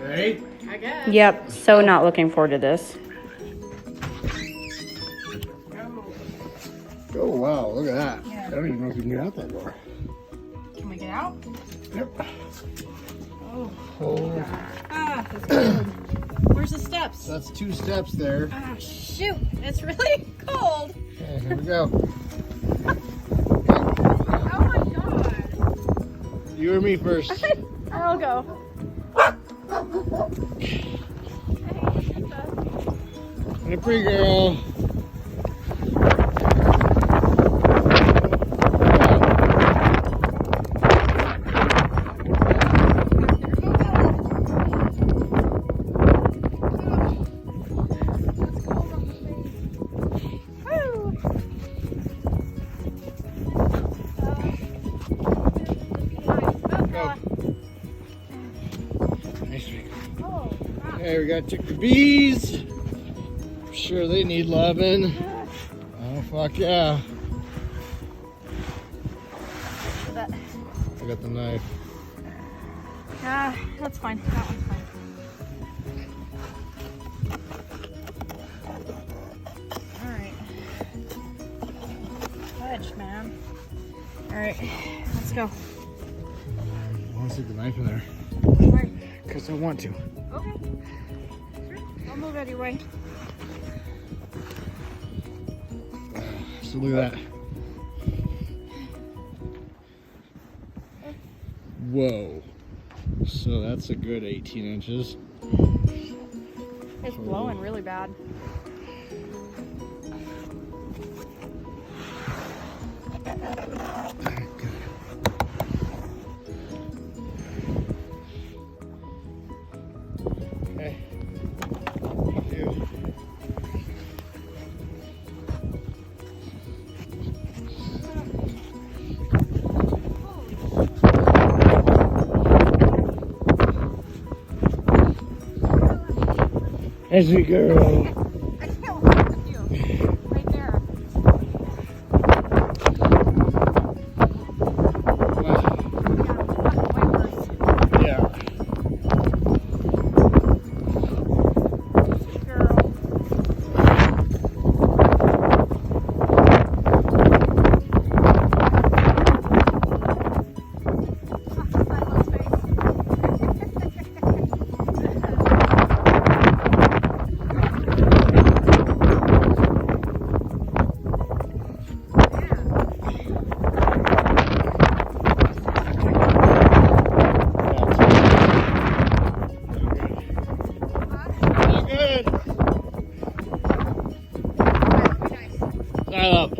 Ready? I guess. Yep, so not looking forward to this. Oh, wow, look at that. I don't even know if you can get out that door. Can we get out? Yep. Oh. Oh, Ah, it's cold. Where's the steps? that's 2 steps there. Ah, shoot. It's really cold. Okay, here we go. Oh my god. You or me first. I'll go. And a pretty girl. Okay, we gotta check the bees. I'm sure they need loving. Oh, fuck yeah. I got the knife. Ah, that's fine. That one's fine. Alright. Fudge, man. Alright, let's go. I want to stick the knife in there. Alright. Because I want to. Okay. Sure. I'll move out of your way. So look at that. Whoa. So that's a good 18 inches. It's blowing really bad. Okay. Thank you. As we go. I can't walk with you. Right there. Yeah. Good. Dial up.